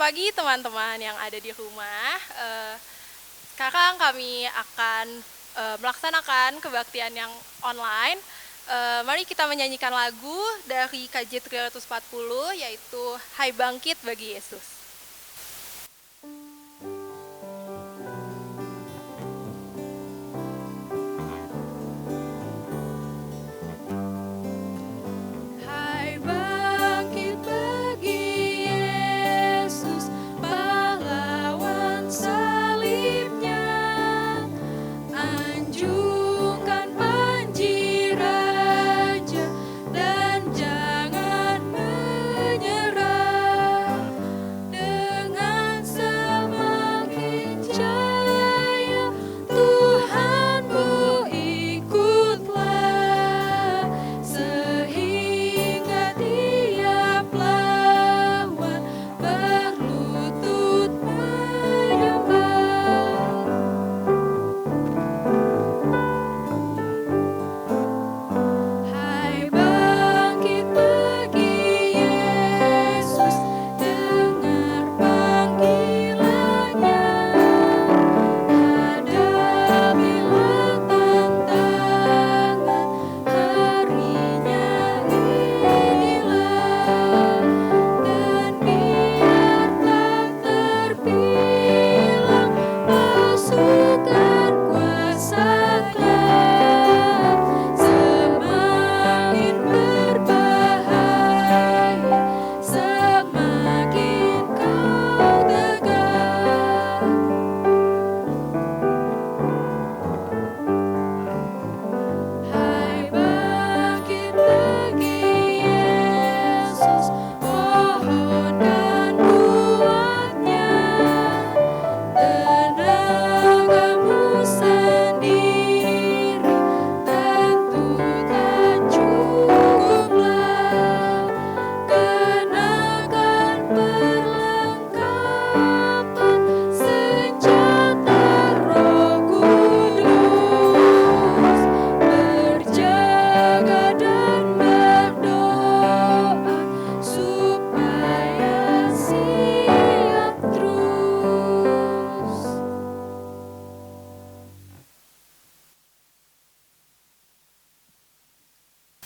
pagi teman-teman yang ada di rumah. Sekarang kami akan melaksanakan kebaktian yang online. Mari kita menyanyikan lagu dari KJ 340 yaitu Hai Bangkit Bagi Yesus.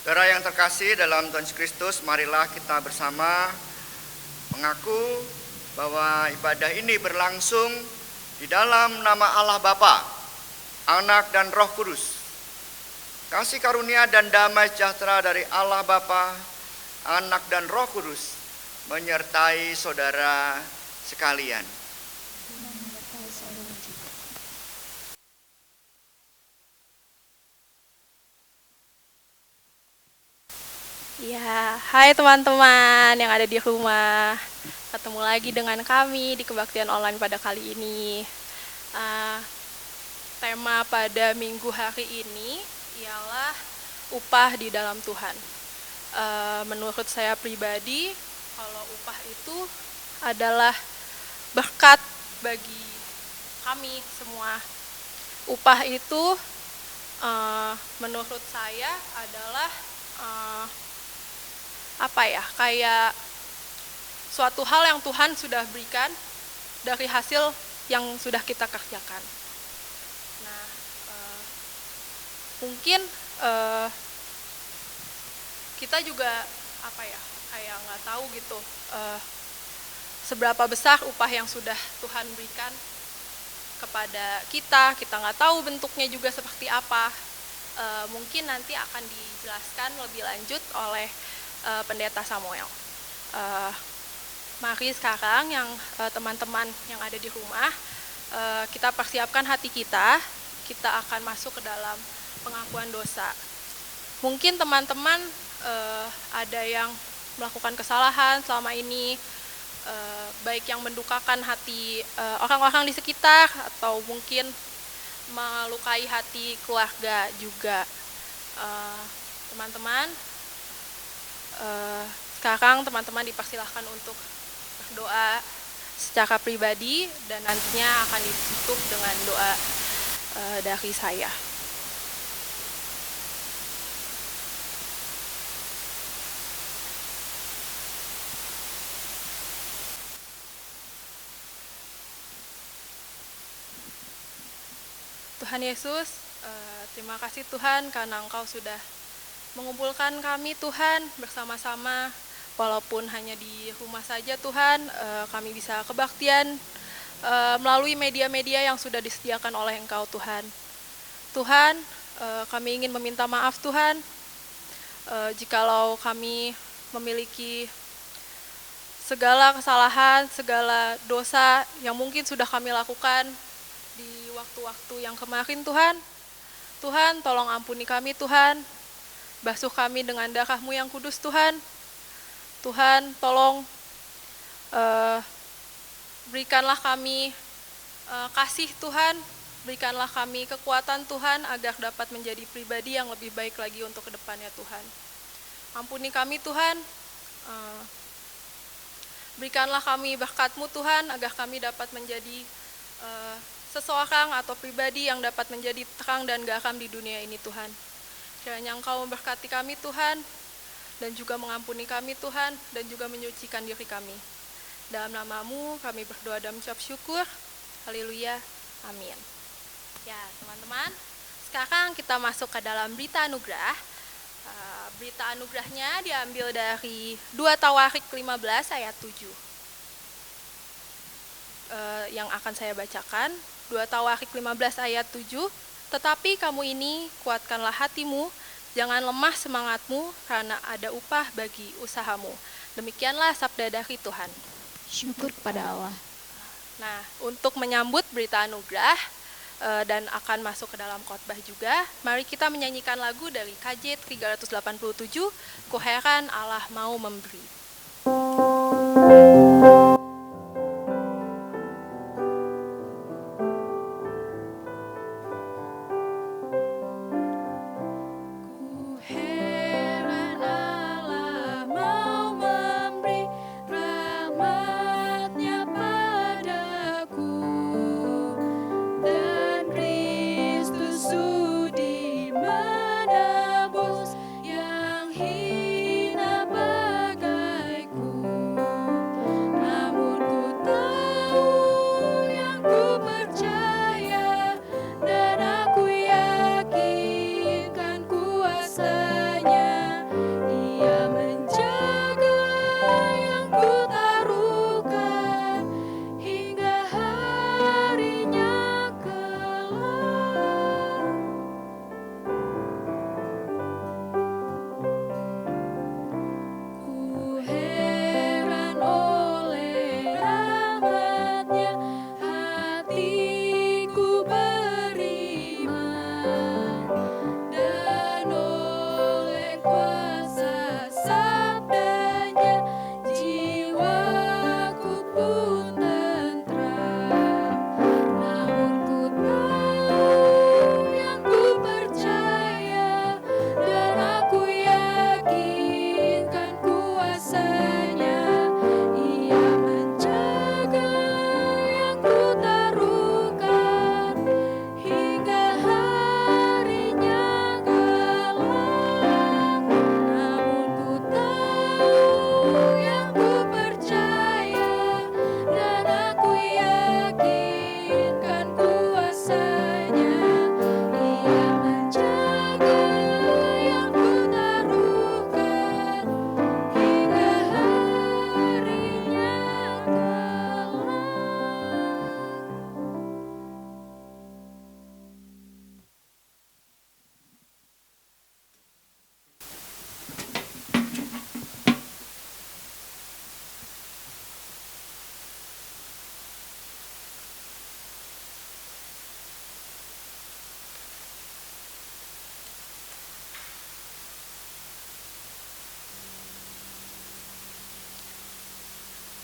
Saudara yang terkasih dalam Tuhan Yesus Kristus, marilah kita bersama mengaku bahwa ibadah ini berlangsung di dalam nama Allah Bapa, Anak dan Roh Kudus. Kasih karunia dan damai sejahtera dari Allah Bapa, Anak dan Roh Kudus menyertai saudara sekalian. Ya, hai teman-teman yang ada di rumah. Ketemu lagi dengan kami di kebaktian online pada kali ini. Tema pada minggu hari ini ialah upah di dalam Tuhan. Menurut saya pribadi, kalau upah itu adalah berkat bagi kami semua. Upah itu menurut saya adalah kayak suatu hal yang Tuhan sudah berikan dari hasil yang sudah kita kerjakan. Nah, mungkin kita juga kayak nggak tahu gitu seberapa besar upah yang sudah Tuhan berikan kepada kita. Kita nggak tahu bentuknya juga seperti apa. Mungkin nanti akan dijelaskan lebih lanjut oleh Pendeta Samuel. Mari sekarang yang teman-teman yang ada di rumah, kita persiapkan hati kita akan masuk ke dalam pengakuan dosa. Mungkin teman-teman ada yang melakukan kesalahan selama ini, baik yang mendukakan hati orang-orang di sekitar atau mungkin melukai hati keluarga juga. Teman-teman, sekarang teman-teman dipersilahkan untuk berdoa secara pribadi dan nantinya akan ditutup dengan doa dari saya. Tuhan Yesus, terima kasih Tuhan karena Engkau sudah mengumpulkan kami Tuhan bersama-sama, walaupun hanya di rumah saja Tuhan, kami bisa kebaktian melalui media-media yang sudah disediakan oleh Engkau Tuhan. Tuhan, kami ingin meminta maaf Tuhan, jikalau kami memiliki segala kesalahan, segala dosa yang mungkin sudah kami lakukan di waktu-waktu yang kemarin Tuhan. Tuhan, tolong ampuni kami Tuhan, basuh kami dengan darah-Mu yang kudus Tuhan. Tuhan, tolong berikanlah kami kasih Tuhan, berikanlah kami kekuatan Tuhan agar dapat menjadi pribadi yang lebih baik lagi untuk kedepannya Tuhan. Ampuni kami Tuhan, berikanlah kami berkat-Mu Tuhan agar kami dapat menjadi seseorang atau pribadi yang dapat menjadi terang dan garam di dunia ini Tuhan. Kiranya Engkau memberkati kami Tuhan, dan juga mengampuni kami Tuhan, dan juga menyucikan diri kami. Dalam nama-Mu kami berdoa dan mengucap syukur. Haleluya, amin. Ya teman-teman, sekarang kita masuk ke dalam berita anugerah. Berita anugerahnya diambil dari 2 Tawarik 15 ayat 7. Yang akan saya bacakan, 2 Tawarik 15 ayat 7. Tetapi kamu ini kuatkanlah hatimu, jangan lemah semangatmu, karena ada upah bagi usahamu. Demikianlah sabda dari Tuhan. Syukur kepada Allah. Nah, untuk menyambut berita anugerah dan akan masuk ke dalam khotbah juga, mari kita menyanyikan lagu dari KJ 387, Ku heran Allah mau memberi.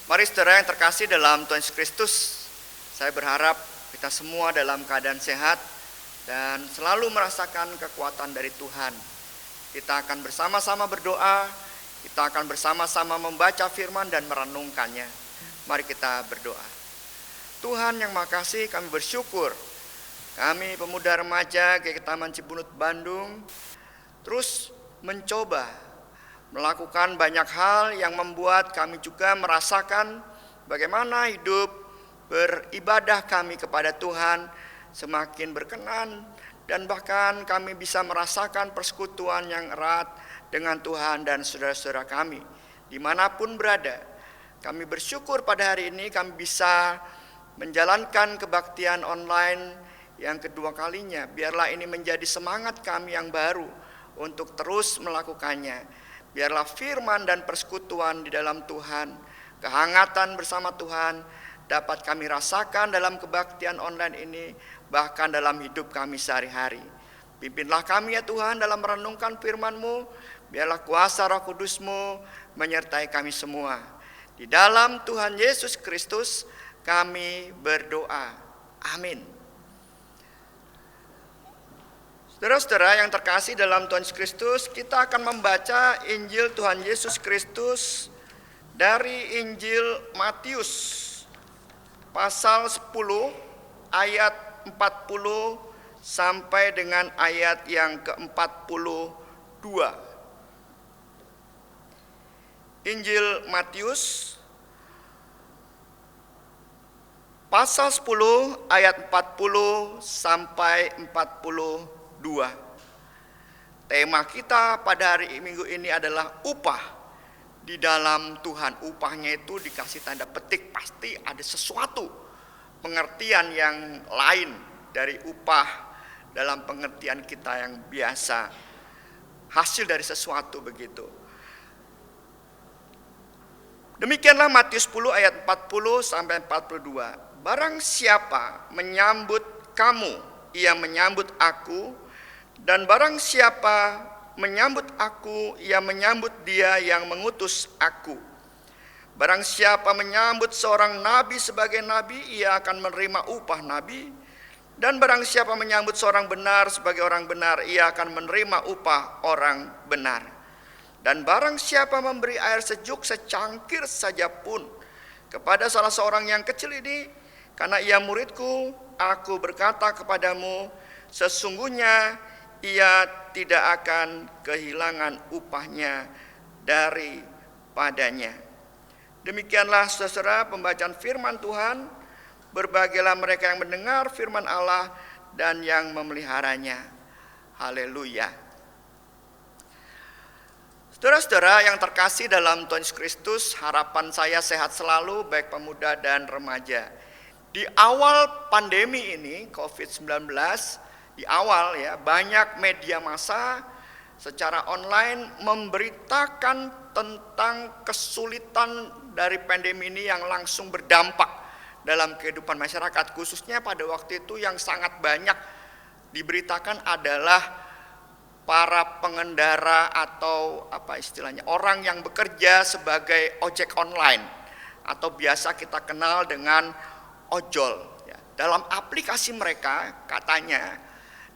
Mari saudara yang terkasih dalam Tuhan Yesus Kristus, saya berharap kita semua dalam keadaan sehat dan selalu merasakan kekuatan dari Tuhan. Kita akan bersama-sama berdoa, kita akan bersama-sama membaca firman dan merenungkannya. Mari kita berdoa. Tuhan yang makasih, kami bersyukur. Kami pemuda remaja GKI Taman Cibunut Bandung terus mencoba melakukan banyak hal yang membuat kami juga merasakan bagaimana hidup beribadah kami kepada Tuhan semakin berkenan, dan bahkan kami bisa merasakan persekutuan yang erat dengan Tuhan dan saudara-saudara kami dimanapun berada. Kami bersyukur pada hari ini kami bisa menjalankan kebaktian online yang kedua kalinya. Biarlah ini menjadi semangat kami yang baru untuk terus melakukannya. Biarlah firman dan persekutuan di dalam Tuhan, kehangatan bersama Tuhan dapat kami rasakan dalam kebaktian online ini, bahkan dalam hidup kami sehari-hari. Pimpinlah kami ya Tuhan dalam merenungkan firman-Mu. Biarlah kuasa Roh Kudus-Mu menyertai kami semua. Di dalam Tuhan Yesus Kristus kami berdoa. Amin. Saudara-saudara yang terkasih dalam Tuhan Yesus Kristus, kita akan membaca Injil Tuhan Yesus Kristus dari Injil Matius pasal 10 ayat 40 sampai dengan ayat yang ke-42. Injil Matius pasal 10 ayat 40 sampai 42. Tema kita pada hari Minggu ini adalah upah di dalam Tuhan. Upahnya itu dikasih tanda petik, pasti ada sesuatu pengertian yang lain dari upah dalam pengertian kita yang biasa, hasil dari sesuatu begitu. Demikianlah Matius 10 ayat 40 sampai 42. Barang siapa menyambut kamu, ia menyambut aku, dan barang siapa menyambut aku, ia menyambut dia yang mengutus aku. Barang siapa menyambut seorang nabi sebagai nabi, ia akan menerima upah nabi. Dan barang siapa menyambut seorang benar sebagai orang benar, ia akan menerima upah orang benar. Dan barang siapa memberi air sejuk secangkir saja pun kepada salah seorang yang kecil ini, karena ia muridku, aku berkata kepadamu, sesungguhnya ia tidak akan kehilangan upahnya daripadanya. Demikianlah saudara pembacaan firman Tuhan. Berbahagialah mereka yang mendengar firman Allah dan yang memeliharanya. Haleluya. Saudara-saudara yang terkasih dalam Tuhan Yesus Kristus, harapan saya sehat selalu baik pemuda dan remaja. Di awal pandemi ini COVID-19, di awal ya, banyak media massa secara online memberitakan tentang kesulitan dari pandemi ini yang langsung berdampak dalam kehidupan masyarakat. Khususnya pada waktu itu yang sangat banyak diberitakan adalah para pengendara atau apa istilahnya, orang yang bekerja sebagai ojek online atau biasa kita kenal dengan ojol ya. Dalam aplikasi mereka katanya,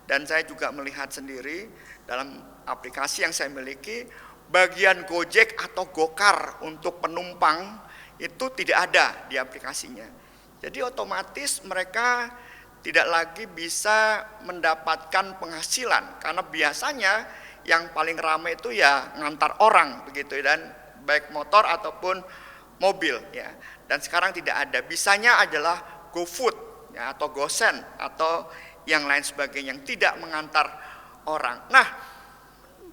dan saya juga melihat sendiri dalam aplikasi yang saya miliki, bagian Gojek atau Gokar untuk penumpang itu tidak ada di aplikasinya. Jadi otomatis mereka tidak lagi bisa mendapatkan penghasilan, karena biasanya yang paling ramai itu ya ngantar orang begitu, dan baik motor ataupun mobil ya. Dan sekarang tidak ada, bisanya adalah GoFood ya, atau GoSend atau yang lain sebagainya yang tidak mengantar orang. Nah,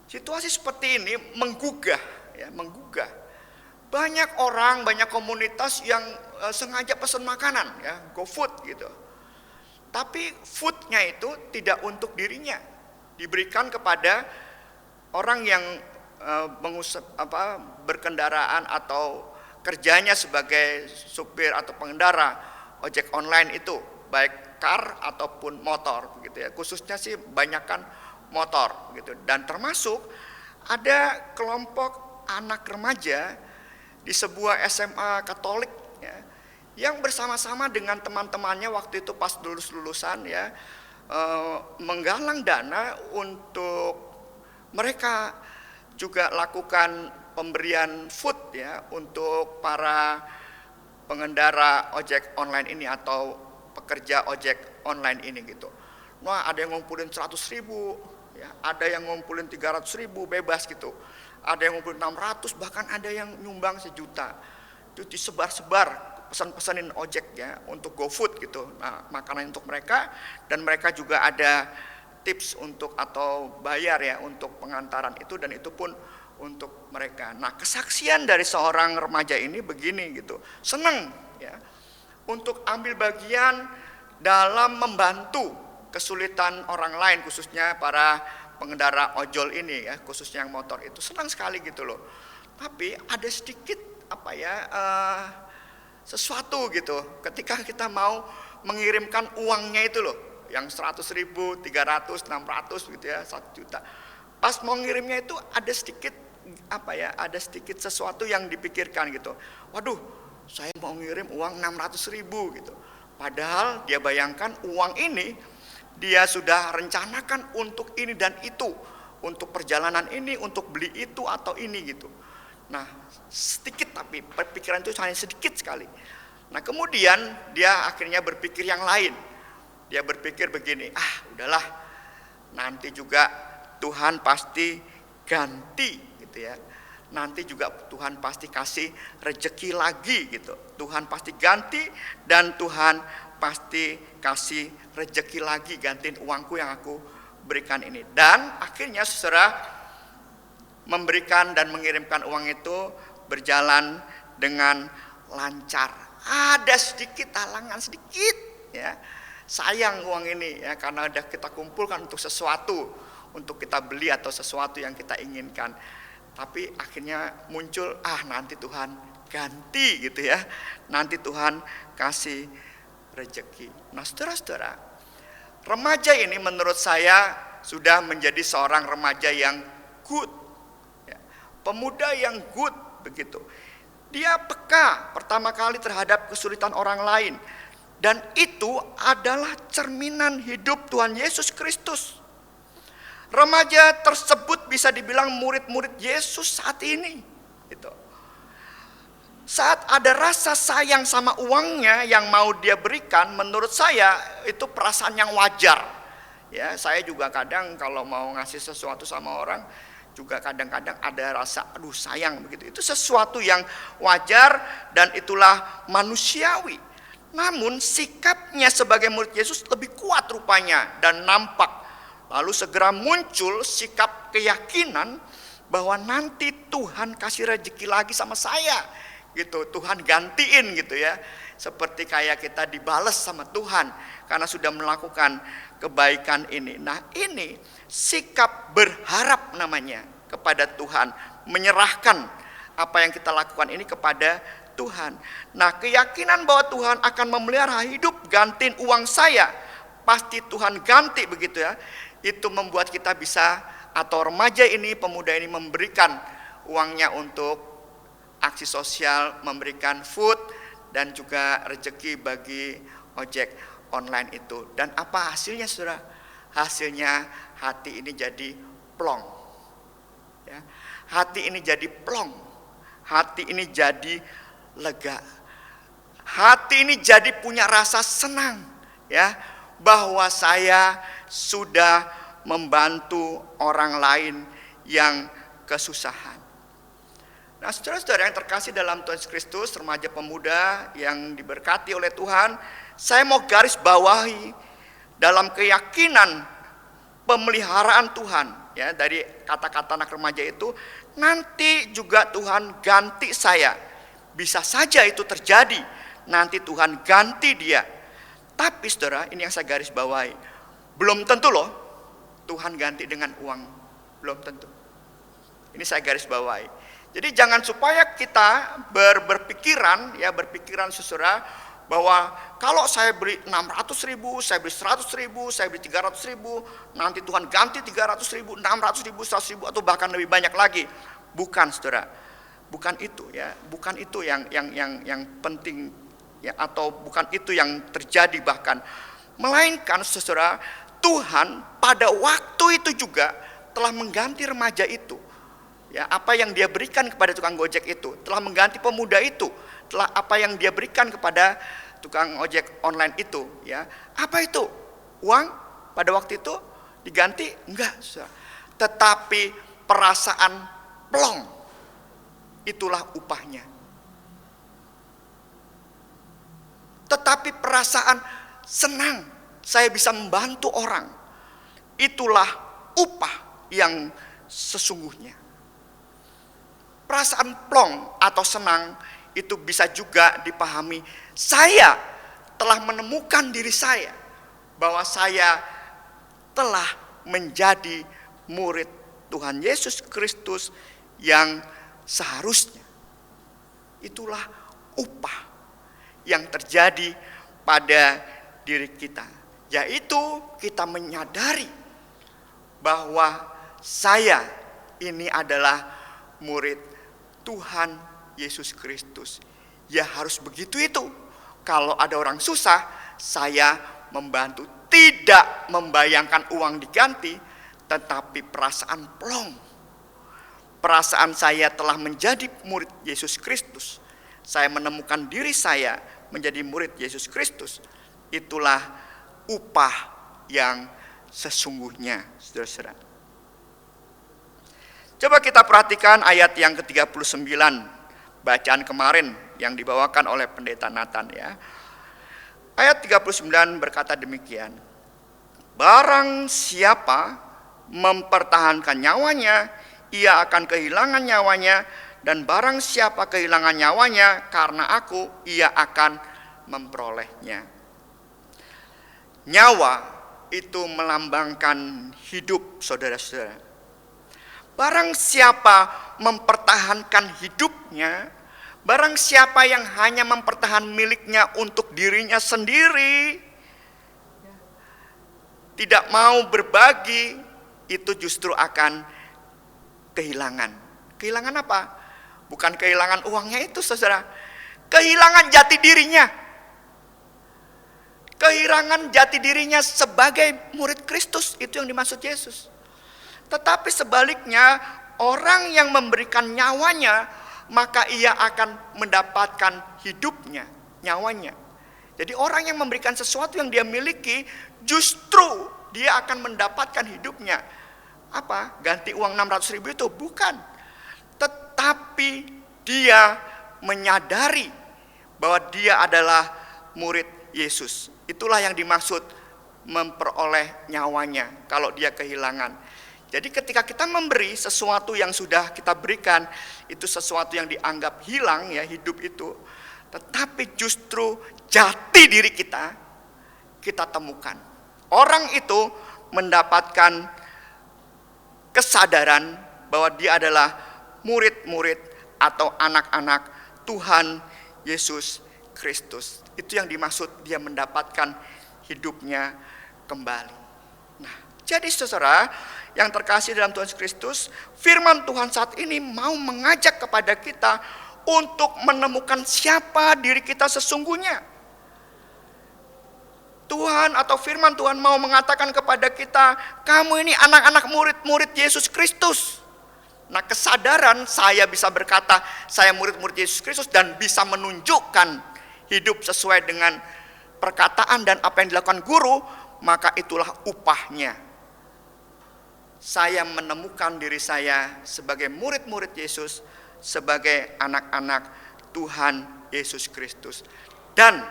situasi seperti ini menggugah ya, menggugah. Banyak orang, banyak komunitas yang sengaja pesan makanan ya, GoFood gitu. Tapi foodnya itu tidak untuk dirinya, diberikan kepada orang yang berkendaraan atau kerjanya sebagai supir atau pengendara ojek online itu, baik car ataupun motor begitu ya. Khususnya sih banyakkan motor gitu. Dan termasuk ada kelompok anak remaja di sebuah SMA Katolik ya, yang bersama-sama dengan teman-temannya waktu itu pas lulusan ya, menggalang dana untuk mereka juga lakukan pemberian food ya untuk para pengendara ojek online ini atau pekerja ojek online ini gitu. Nah, ada yang ngumpulin 100.000 ya, ada yang ngumpulin 300.000 bebas gitu. Ada yang ngumpulin 600, bahkan ada yang nyumbang 1 juta. Itu disebar-sebar pesan-pesanin ojek ya untuk GoFood gitu. Nah, makanan untuk mereka, dan mereka juga ada tips untuk atau bayar ya untuk pengantaran itu, dan itu pun untuk mereka. Nah, kesaksian dari seorang remaja ini begini gitu. Senang ya untuk ambil bagian dalam membantu kesulitan orang lain, khususnya para pengendara ojol ini ya, khususnya yang motor itu. Senang sekali gitu loh. Tapi ada sedikit sesuatu gitu ketika kita mau mengirimkan uangnya itu loh, yang 100.000, 300, 600 gitu ya, 1 juta. Pas mau ngirimnya itu ada sedikit ada sedikit sesuatu yang dipikirkan gitu. Waduh, saya mau ngirim uang 600.000 gitu. Padahal dia bayangkan uang ini dia sudah rencanakan untuk ini dan itu, untuk perjalanan ini, untuk beli itu atau ini gitu. Nah, sedikit, tapi pikiran itu hanya sedikit sekali. Nah, kemudian dia akhirnya berpikir yang lain. Dia berpikir begini, udahlah, nanti juga Tuhan pasti ganti gitu ya. Nanti juga Tuhan pasti kasih rezeki lagi gitu. Tuhan pasti ganti dan Tuhan pasti kasih rezeki lagi, gantiin uangku yang aku berikan ini. Dan akhirnya saudara, memberikan dan mengirimkan uang itu berjalan dengan lancar. Ada sedikit halangan, sedikit ya. Sayang uang ini ya, karena udah kita kumpulkan untuk sesuatu, untuk kita beli atau sesuatu yang kita inginkan. Tapi akhirnya muncul, nanti Tuhan ganti gitu ya. Nanti Tuhan kasih rezeki. Nah, saudara-saudara, remaja ini menurut saya sudah menjadi seorang remaja yang good. Pemuda yang good begitu. Dia peka pertama kali terhadap kesulitan orang lain, dan itu adalah cerminan hidup Tuhan Yesus Kristus. Remaja tersebut bisa dibilang murid-murid Yesus saat ini. Gitu. Saat ada rasa sayang sama uangnya yang mau dia berikan, menurut saya itu perasaan yang wajar. Ya, saya juga kadang kalau mau ngasih sesuatu sama orang, juga kadang-kadang ada rasa sayang begitu. Itu sesuatu yang wajar dan itulah manusiawi. Namun sikapnya sebagai murid Yesus lebih kuat rupanya dan nampak. Lalu segera muncul sikap keyakinan bahwa nanti Tuhan kasih rezeki lagi sama saya gitu. Tuhan gantiin gitu ya. Seperti kayak kita dibales sama Tuhan karena sudah melakukan kebaikan ini. Nah, ini sikap berharap namanya kepada Tuhan, menyerahkan apa yang kita lakukan ini kepada Tuhan. Nah, keyakinan bahwa Tuhan akan memelihara hidup, gantiin uang saya, pasti Tuhan ganti begitu ya. Itu membuat kita bisa, atau remaja ini, pemuda ini memberikan uangnya untuk aksi sosial, memberikan food dan juga rezeki bagi ojek online itu. Dan apa hasilnya saudara? Hasilnya hati ini jadi plong ya. Hati ini jadi plong. Hati ini jadi lega. Hati ini jadi punya rasa senang ya, bahwa saya sudah membantu orang lain yang kesusahan. Nah, saudara-saudara yang terkasih dalam Tuhan Yesus Kristus, remaja pemuda yang diberkati oleh Tuhan, saya mau garis bawahi dalam keyakinan pemeliharaan Tuhan ya, dari kata-kata anak remaja itu, nanti juga Tuhan ganti saya. Bisa saja itu terjadi, nanti Tuhan ganti dia. Tapi saudara, ini yang saya garis bawahi, belum tentu loh Tuhan ganti dengan uang, belum tentu. Ini saya garis bawahi. Jadi jangan supaya kita berpikiran ya, berpikiran saudara, bahwa kalau saya beri 600.000, saya beri 100.000, saya beri 300.000, nanti Tuhan ganti 300.000, 600.000, 100.000 atau bahkan lebih banyak lagi. Bukan saudara, bukan itu ya, bukan itu yang penting ya, atau bukan itu yang terjadi bahkan. Melainkan saudara, Tuhan pada waktu itu juga telah mengganti remaja itu. Ya, apa yang dia berikan kepada tukang gojek itu telah mengganti pemuda itu, telah apa yang dia berikan kepada tukang ojek online itu ya. Apa itu? Uang pada waktu itu diganti? Enggak, saudara. Tetapi perasaan plong, itulah upahnya. tetapi perasaan senang saya bisa membantu orang. Itulah upah yang sesungguhnya. Perasaan plong atau senang itu bisa juga dipahami, saya telah menemukan diri saya bahwa saya telah menjadi murid Tuhan Yesus Kristus yang seharusnya. Itulah upah yang terjadi pada diri kita, yaitu kita menyadari bahwa saya ini adalah murid Tuhan Yesus Kristus. Ya harus begitu itu. Kalau ada orang susah, saya membantu, tidak membayangkan uang diganti, tetapi perasaan plong. Perasaan saya telah menjadi murid Yesus Kristus. Saya menemukan diri saya menjadi murid Yesus Kristus. Itulah upah yang sesungguhnya, saudara-saudara. Coba kita perhatikan ayat yang ke-39, bacaan kemarin yang dibawakan oleh Pendeta Nathan ya. Ayat 39 berkata demikian. Barang siapa mempertahankan nyawanya, ia akan kehilangan nyawanya, dan barang siapa kehilangan nyawanya karena aku, ia akan memperolehnya. Nyawa itu melambangkan hidup, saudara-saudara. Barang siapa mempertahankan hidupnya, barang siapa yang hanya mempertahankan miliknya untuk dirinya sendiri, tidak mau berbagi, itu justru akan kehilangan. Kehilangan apa? Bukan kehilangan uangnya itu, saudara. Kehilangan jati dirinya. Kehilangan jati dirinya sebagai murid Kristus, itu yang dimaksud Yesus. Tetapi sebaliknya, orang yang memberikan nyawanya, maka ia akan mendapatkan hidupnya, nyawanya. Jadi orang yang memberikan sesuatu yang dia miliki, justru dia akan mendapatkan hidupnya. Apa? Ganti uang 600.000 itu? Bukan. Tetapi dia menyadari bahwa dia adalah murid Yesus. Itulah yang dimaksud memperoleh nyawanya kalau dia kehilangan. Jadi ketika kita memberi sesuatu yang sudah kita berikan, itu sesuatu yang dianggap hilang ya, hidup itu. Tetapi justru jati diri kita temukan. Orang itu mendapatkan kesadaran bahwa dia adalah murid-murid atau anak-anak Tuhan Yesus Kristus. Itu yang dimaksud dia mendapatkan hidupnya kembali. Nah, jadi saudara yang terkasih dalam Tuhan Kristus, firman Tuhan saat ini mau mengajak kepada kita untuk menemukan siapa diri kita sesungguhnya. Tuhan atau firman Tuhan mau mengatakan kepada kita, kamu ini anak-anak murid-murid Yesus Kristus. Nah, kesadaran saya bisa berkata, saya murid-murid Yesus Kristus dan bisa menunjukkan hidup sesuai dengan perkataan dan apa yang dilakukan guru, maka itulah upahnya. Saya menemukan diri saya sebagai murid-murid Yesus, sebagai anak-anak Tuhan Yesus Kristus. Dan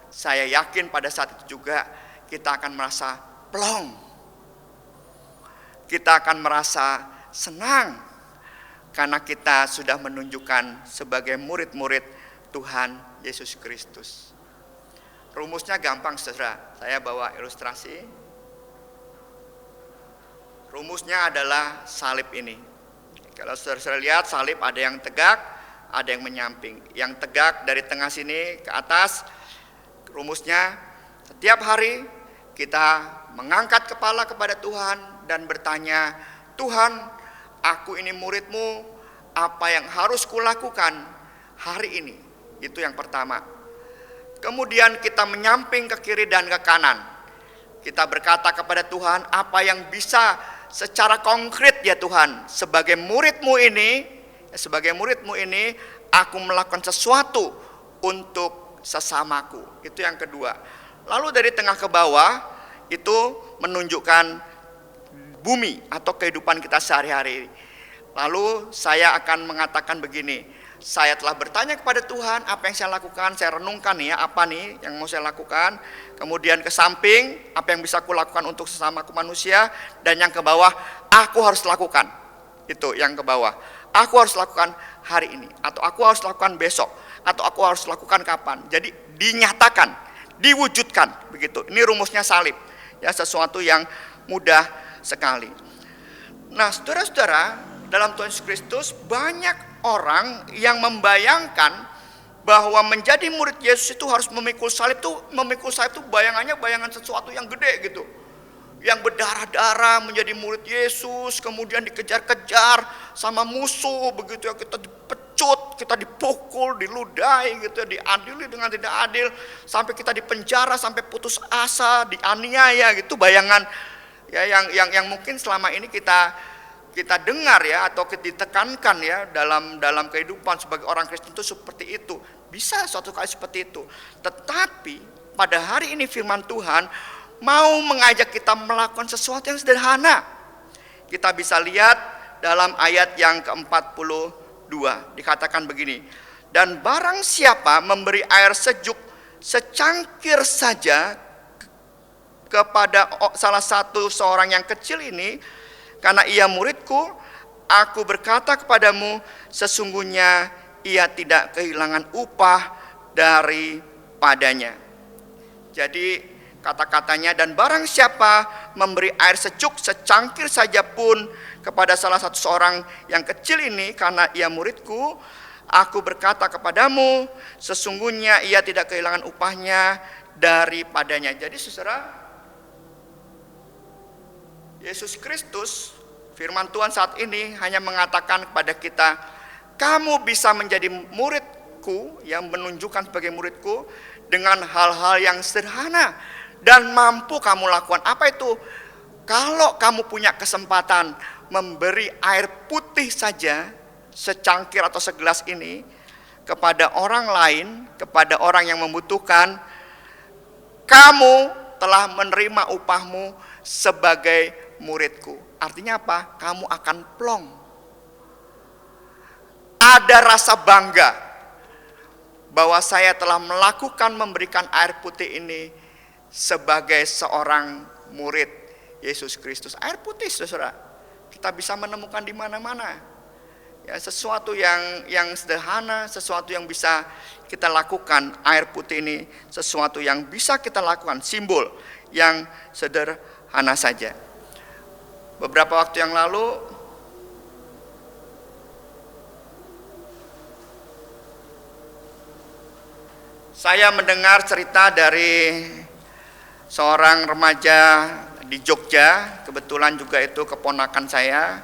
saya yakin pada saat itu juga kita akan merasa plong. Kita akan merasa senang karena kita sudah menunjukkan sebagai murid-murid Tuhan Yesus Kristus. Rumusnya gampang, saudara. Saya bawa ilustrasi. Rumusnya adalah salib ini. Kalau saudara lihat salib ada yang tegak, ada yang menyamping. Yang tegak dari tengah sini ke atas. Rumusnya setiap hari kita mengangkat kepala kepada Tuhan dan bertanya, Tuhan, aku ini murid-Mu, apa yang harus kulakukan hari ini? Itu yang pertama. Kemudian kita menyamping ke kiri dan ke kanan. Kita berkata kepada Tuhan, apa yang bisa secara konkret ya Tuhan, sebagai murid-Mu ini, aku melakukan sesuatu untuk sesamaku. Itu yang kedua. Lalu dari tengah ke bawah, itu menunjukkan bumi atau kehidupan kita sehari-hari. Lalu saya akan mengatakan begini, saya telah bertanya kepada Tuhan, apa yang saya lakukan, saya renungkan nih ya, apa nih yang mau saya lakukan. Kemudian ke samping, apa yang bisa aku lakukan untuk sesama aku manusia. Dan yang ke bawah, aku harus lakukan. Itu yang ke bawah. Aku harus lakukan hari ini, atau aku harus lakukan besok, atau aku harus lakukan kapan. Jadi dinyatakan, diwujudkan begitu. Ini rumusnya salib. Ya, sesuatu yang mudah sekali. Nah, saudara-saudara, dalam Tuhan Yesus Kristus banyak orang yang membayangkan bahwa menjadi murid Yesus itu harus memikul salib tuh bayangannya bayangan sesuatu yang gede gitu. Yang berdarah-darah menjadi murid Yesus, kemudian dikejar-kejar sama musuh begitu ya, kita dipecut, kita dipukul, diludahi gitu ya, diadili dengan tidak adil, sampai kita dipenjara, sampai putus asa, dianiaya gitu, bayangan ya yang mungkin selama ini kita dengar ya, atau ditekankan ya dalam kehidupan sebagai orang Kristen itu seperti itu. Bisa suatu kali seperti itu. Tetapi pada hari ini firman Tuhan mau mengajak kita melakukan sesuatu yang sederhana. Kita bisa lihat dalam ayat yang ke-42 dikatakan begini. Dan barang siapa memberi air sejuk secangkir saja kepada salah satu seorang yang kecil ini, karena ia muridku, aku berkata kepadamu, sesungguhnya ia tidak kehilangan upah daripadanya. Jadi kata-katanya, dan barang siapa memberi air sejuk secangkir saja pun kepada salah satu seorang yang kecil ini, karena ia muridku, aku berkata kepadamu, sesungguhnya ia tidak kehilangan upahnya daripadanya. Jadi saudara, Yesus Kristus, firman Tuhan saat ini hanya mengatakan kepada kita, kamu bisa menjadi muridku, yang menunjukkan sebagai muridku, dengan hal-hal yang sederhana dan mampu kamu lakukan. Apa itu? Kalau kamu punya kesempatan memberi air putih saja, secangkir atau segelas ini, kepada orang lain, kepada orang yang membutuhkan, kamu telah menerima upahmu sebagai muridku. Artinya apa? Kamu akan plong. Ada rasa bangga bahwa saya telah melakukan memberikan air putih ini sebagai seorang murid Yesus Kristus. Air putih, saudara, kita bisa menemukan di mana-mana. Ya, sesuatu yang sederhana, sesuatu yang bisa kita lakukan. Air putih ini sesuatu yang bisa kita lakukan, simbol yang sederhana saja. Beberapa waktu yang lalu saya mendengar cerita dari seorang remaja di Jogja, kebetulan juga itu keponakan saya,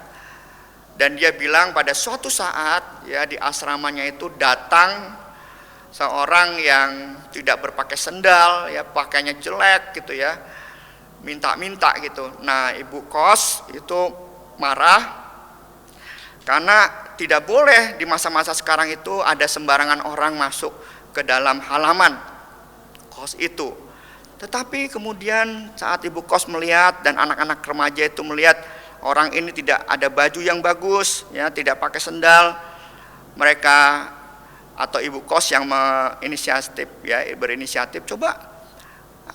dan dia bilang pada suatu saat ya di asramanya itu datang seorang yang tidak berpakai sendal, ya pakainya jelek gitu ya, minta-minta gitu. Nah, ibu kos itu marah karena tidak boleh di masa-masa sekarang itu ada sembarangan orang masuk ke dalam halaman kos itu. Tetapi kemudian saat ibu kos melihat dan anak-anak remaja itu melihat orang ini tidak ada baju yang bagus, ya tidak pakai sendal, mereka atau ibu kos yang berinisiatif, coba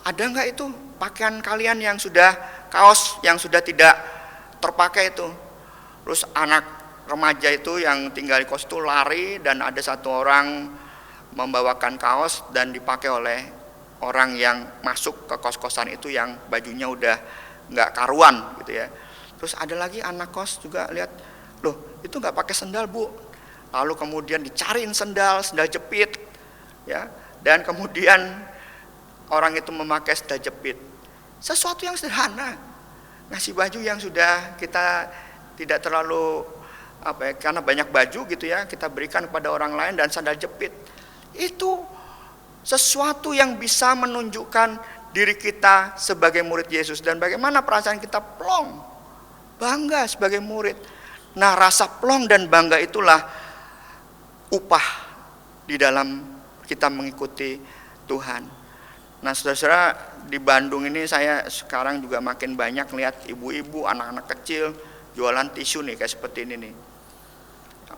ada nggak itu pakaian kalian yang sudah, kaos yang sudah tidak terpakai itu. Terus anak remaja itu yang tinggal di kos itu lari, dan ada satu orang membawakan kaos dan dipakai oleh orang yang masuk ke kos-kosan itu yang bajunya udah nggak karuan gitu ya. Terus ada lagi anak kos juga lihat, loh itu nggak pakai sendal bu. Lalu kemudian dicariin sendal jepit ya, dan kemudian orang itu memakai sendal jepit. Sesuatu yang sederhana, ngasih baju yang sudah kita tidak terlalu karena banyak baju gitu ya, kita berikan kepada orang lain, dan sandal jepit. Itu sesuatu yang bisa menunjukkan diri kita sebagai murid Yesus, dan bagaimana perasaan kita plong, bangga sebagai murid. Nah, rasa plong dan bangga itulah upah di dalam kita mengikuti Tuhan. Nah, saudara-saudara, di Bandung ini saya sekarang juga makin banyak lihat ibu-ibu, anak-anak kecil jualan tisu nih, kayak seperti ini nih.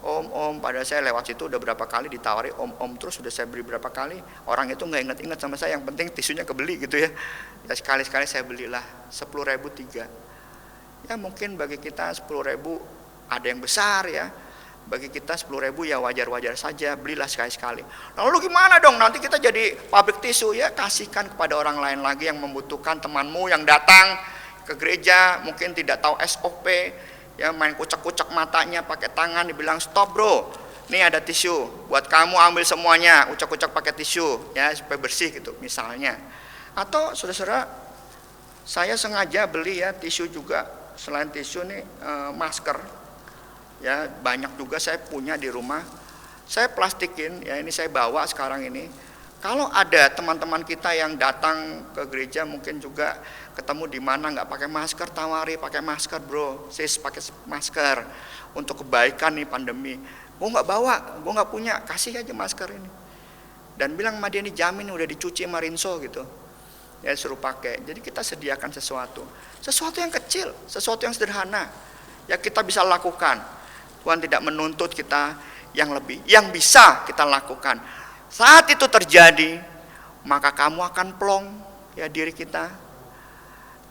Om, padahal saya lewat situ udah berapa kali ditawari om terus, sudah saya beri berapa kali, orang itu nggak inget-inget sama saya, yang penting tisunya kebeli gitu ya. Ya sekali-sekali saya belilah 10.000 3. Ya mungkin bagi kita 10.000 ada yang besar ya, bagi kita 10.000 ya wajar-wajar saja, belilah sekali-sekali. Lalu gimana dong, nanti kita jadi pabrik tisu? Ya kasihkan kepada orang lain lagi yang membutuhkan, temanmu yang datang ke gereja mungkin tidak tahu SOP, ya main kucek-kucek matanya pakai tangan, dibilang stop bro, nih ada tisu buat kamu, ambil semuanya, ucek-ucek pakai tisu ya supaya bersih gitu misalnya. Atau saudara-saudara, saya sengaja beli ya tisu juga, selain tisu nih masker ya, banyak juga saya punya di rumah, saya plastikin ya, ini saya bawa sekarang ini. Kalau ada teman-teman kita yang datang ke gereja mungkin juga ketemu di mana nggak pakai masker, tawari pakai masker bro, sis pakai masker untuk kebaikan nih pandemi. Gue nggak bawa, gue nggak punya, kasih aja masker ini. Dan bilang sama dia, ini jamin udah dicuci sama Rinso gitu. Ya suruh pakai. Jadi kita sediakan sesuatu yang kecil, sesuatu yang sederhana, ya kita bisa lakukan. Tuhan tidak menuntut kita yang lebih, yang bisa kita lakukan. Saat itu terjadi, maka kamu akan plong ya diri kita.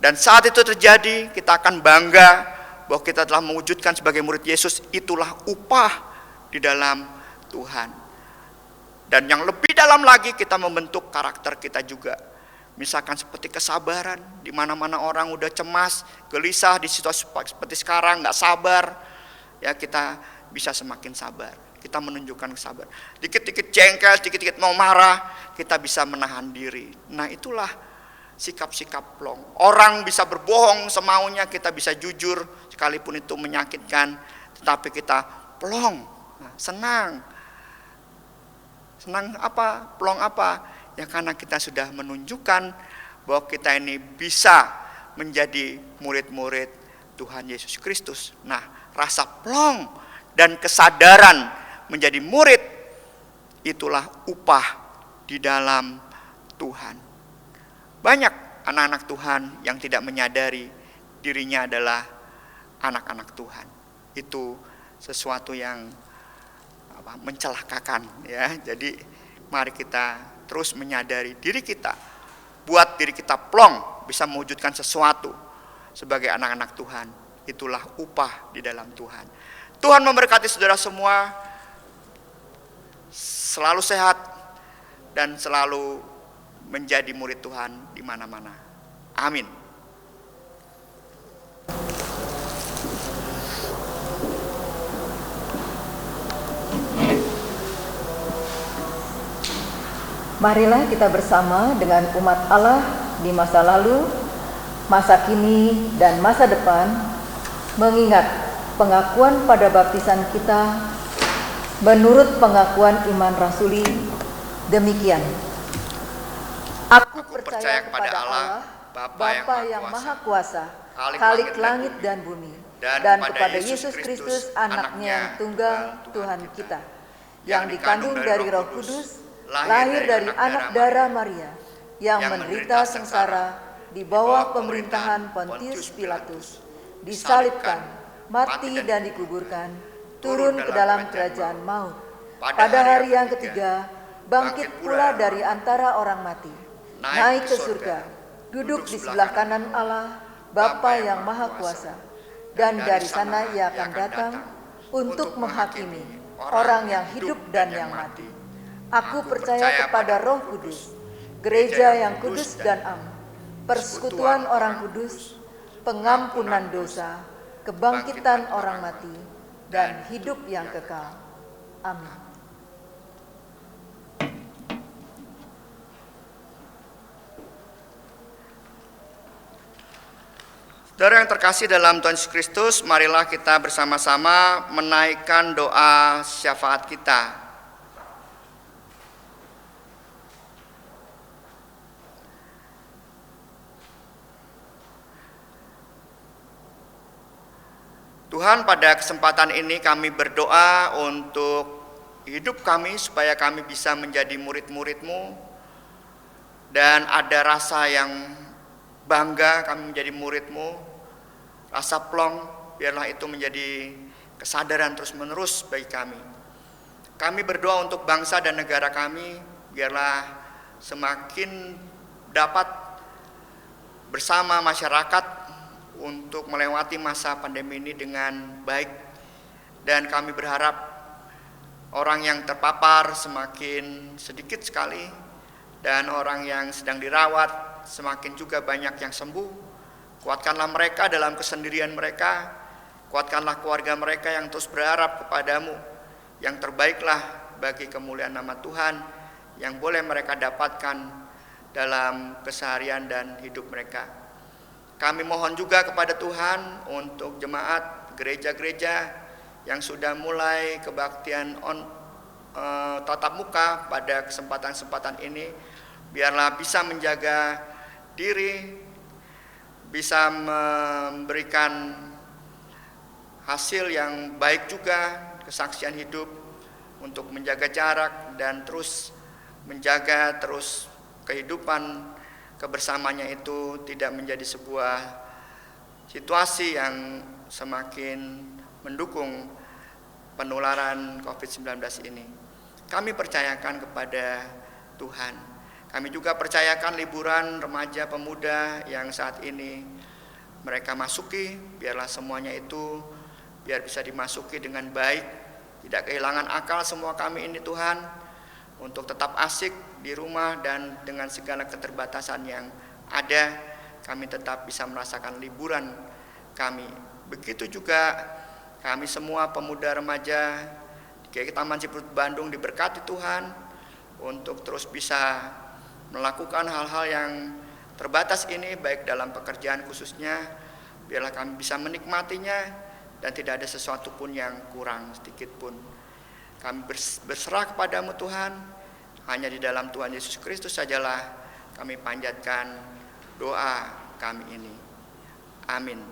Dan saat itu terjadi, kita akan bangga bahwa kita telah mewujudkan sebagai murid Yesus. Itulah upah di dalam Tuhan. Dan yang lebih dalam lagi, kita membentuk karakter kita juga. Misalkan seperti kesabaran, di mana-mana orang udah cemas, gelisah di situasi seperti sekarang, nggak sabar, ya kita bisa semakin sabar. Kita menunjukkan kesabaran. Dikit-dikit jengkel, dikit-dikit mau marah, kita bisa menahan diri. Nah itulah sikap-sikap plong. Orang bisa berbohong semaunya, kita bisa jujur, sekalipun itu menyakitkan, tetapi kita plong, nah, senang. Senang apa? Plong apa? Ya karena kita sudah menunjukkan bahwa kita ini bisa menjadi murid-murid Tuhan Yesus Kristus. Nah, rasa plong dan kesadaran menjadi murid, itulah upah di dalam Tuhan. Banyak anak-anak Tuhan yang tidak menyadari dirinya adalah anak-anak Tuhan. Itu sesuatu yang mencelakakan ya. Jadi mari kita terus menyadari diri kita, buat diri kita plong, bisa mewujudkan sesuatu sebagai anak-anak Tuhan. Itulah upah di dalam Tuhan. Tuhan memberkati saudara semua, selalu sehat dan selalu menjadi murid Tuhan di mana-mana. Amin. Marilah kita bersama dengan umat Allah di masa lalu, masa kini, dan masa depan, mengingat pengakuan pada baptisan kita menurut pengakuan iman rasuli demikian. Aku percaya kepada Allah, Bapa yang Maha Kuasa, Khalik langit dan bumi, dan kepada Yesus Kristus, Anaknya yang tunggal, Tuhan kita, yang dikandung dari Roh Kudus, lahir dari anak darah Maria, yang menderita sengsara di bawah pemerintahan Pontius Pilatus, disalibkan, mati dan dikuburkan, turun ke dalam kerajaan maut. Pada hari yang ketiga, bangkit pula dari antara orang mati, naik ke surga, duduk di sebelah kanan Allah, Bapa yang Maha Kuasa, dan dari sana Ia akan datang untuk menghakimi orang yang hidup dan yang mati. Aku percaya kepada Roh Kudus, gereja yang kudus dan am, persekutuan orang kudus, pengampunan dosa, kebangkitan orang mati, dan hidup yang kekal. Amin. Saudara yang terkasih dalam Tuhan Yesus Kristus, marilah kita bersama-sama menaikkan doa syafaat kita. Tuhan, pada kesempatan ini kami berdoa untuk hidup kami supaya kami bisa menjadi murid-murid-Mu, dan ada rasa yang bangga kami menjadi murid-Mu, rasa plong, biarlah itu menjadi kesadaran terus-menerus bagi kami. Kami berdoa untuk bangsa dan negara kami, biarlah semakin dapat bersama masyarakat untuk melewati masa pandemi ini dengan baik. Dan kami berharap orang yang terpapar semakin sedikit sekali, dan orang yang sedang dirawat semakin juga banyak yang sembuh. Kuatkanlah mereka dalam kesendirian mereka, kuatkanlah keluarga mereka yang terus berharap kepadamu. Yang terbaiklah bagi kemuliaan nama Tuhan yang boleh mereka dapatkan dalam keseharian dan hidup mereka. Kami mohon juga kepada Tuhan untuk jemaat gereja-gereja yang sudah mulai kebaktian tatap muka pada kesempatan-kesempatan ini, biarlah bisa menjaga diri, bisa memberikan hasil yang baik juga, kesaksian hidup untuk menjaga jarak dan terus menjaga terus kehidupan kebersamanya itu tidak menjadi sebuah situasi yang semakin mendukung penularan COVID-19 ini. Kami percayakan kepada Tuhan. Kami juga percayakan liburan remaja pemuda yang saat ini mereka masuki, biarlah semuanya itu biar bisa dimasuki dengan baik, tidak kehilangan akal semua kami ini Tuhan, untuk tetap asik di rumah dan dengan segala keterbatasan yang ada, kami tetap bisa merasakan liburan kami. Begitu juga kami semua pemuda remaja di Taman Cipulut Bandung diberkati Tuhan untuk terus bisa melakukan hal-hal yang terbatas ini, baik dalam pekerjaan khususnya, biarlah kami bisa menikmatinya dan tidak ada sesuatu pun yang kurang sedikit pun. Kami berserah kepadamu Tuhan, hanya di dalam Tuhan Yesus Kristus sajalah kami panjatkan doa kami ini. Amin.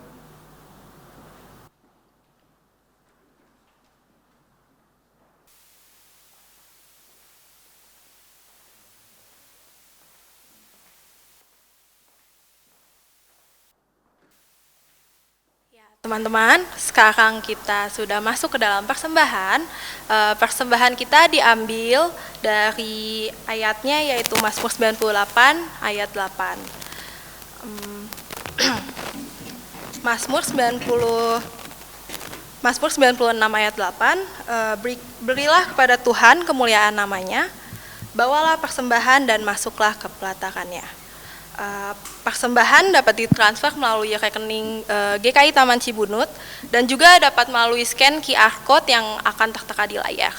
Teman-teman, sekarang kita sudah masuk ke dalam persembahan. Persembahan kita diambil dari ayatnya yaitu Mazmur 98 ayat 8. Mazmur 96 ayat 8, berilah kepada Tuhan kemuliaan namanya, bawalah persembahan dan masuklah ke pelatakannya. Persembahan dapat ditransfer melalui rekening GKI Taman Cibunut dan juga dapat melalui scan QR Code yang akan tertera di layar.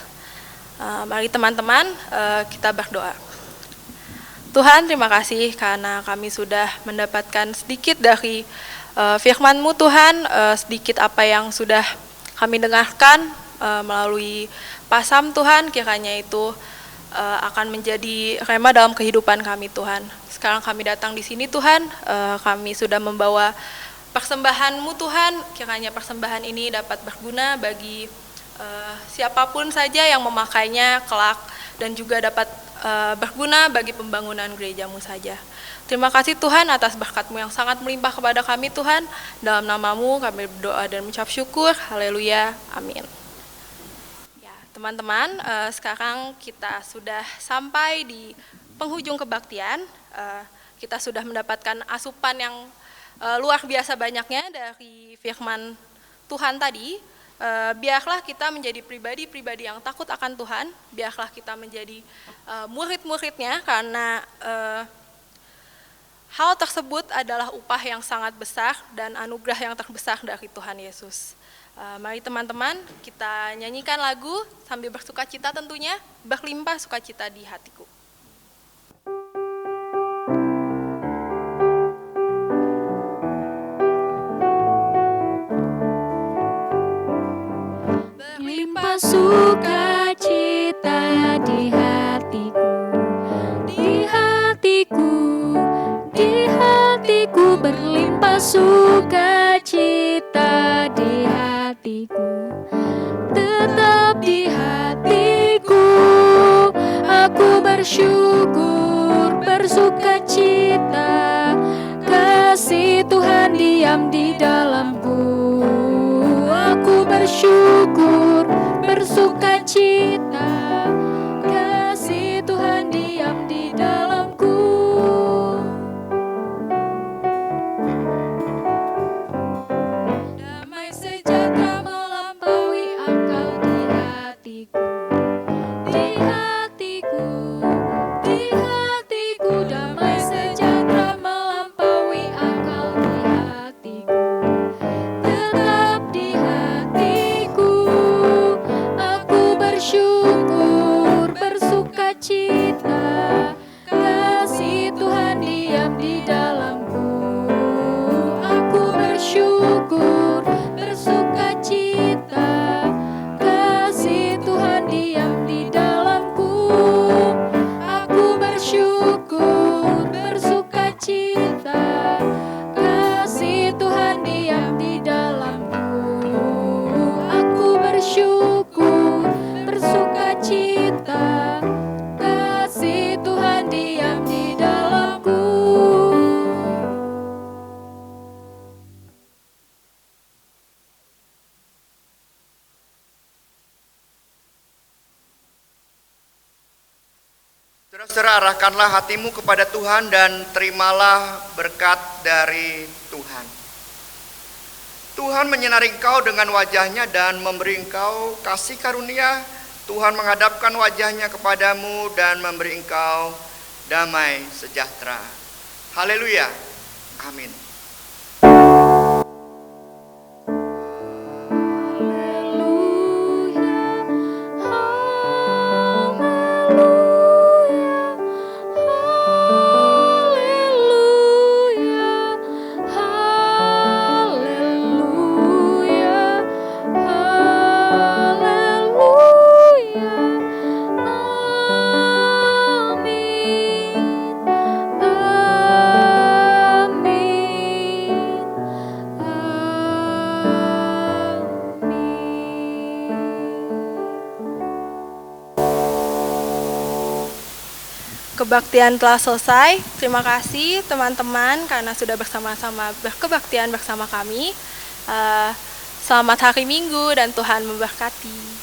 Mari teman-teman kita berdoa. Tuhan, terima kasih karena kami sudah mendapatkan sedikit dari firman-Mu Tuhan, sedikit apa yang sudah kami dengarkan melalui pasam Tuhan, kiranya itu akan menjadi rema dalam kehidupan kami Tuhan. Sekarang kami datang di sini Tuhan, kami sudah membawa persembahan-Mu Tuhan, kiranya persembahan ini dapat berguna bagi siapapun saja yang memakainya kelak dan juga dapat berguna bagi pembangunan gereja-Mu saja. Terima kasih Tuhan atas berkat-Mu yang sangat melimpah kepada kami Tuhan. Dalam nama-Mu kami berdoa dan mengucap syukur. Haleluya. Amin. Ya, teman-teman, sekarang kita sudah sampai di penghujung kebaktian. Kita sudah mendapatkan asupan yang luar biasa banyaknya dari firman Tuhan tadi. Biarlah kita menjadi pribadi-pribadi yang takut akan Tuhan, biarlah kita menjadi murid-muridnya, karena hal tersebut adalah upah yang sangat besar dan anugerah yang terbesar dari Tuhan Yesus. Mari teman-teman kita nyanyikan lagu sambil bersukacita tentunya, berlimpah sukacita di hatiku. Berlimpah sukacita di hatiku, di hatiku, di hatiku. Berlimpah sukacita di hatiku, tetap di hatiku. Aku bersyukur, bersukacita, kasih Tuhan diam di dalamku. Aku bersyukur, bersukacita, kasih Tuhan diam di dalamku. Damai sejahtera melampaui akal di hatiku, di hatiku, di hatiku. Damai sejahtera melampaui akal di hatiku, tetap di hatiku. Aku bersyukur, bersukacita, kasih Tuhan diam di dalamku. Aku bersyukur, bersukacita, kasih Tuhan diam di dalamku. Aku bersyukur, bersukacita, kasih Tuhan diam di dalamku. Aku bersyukur, bersukacita, kasih Tuhan diam di dalamku. Saudara-saudara, arahkanlah hatimu kepada Tuhan dan terimalah berkat dari Tuhan. Tuhan menyinari engkau dengan wajahnya dan memberi engkau kasih karunia. Tuhan menghadapkan wajahnya kepadamu dan memberi engkau damai sejahtera. Haleluya. Amin. Kebaktian telah selesai. Terima kasih teman-teman karena sudah bersama-sama berkebaktian bersama kami. Selamat hari Minggu dan Tuhan memberkati.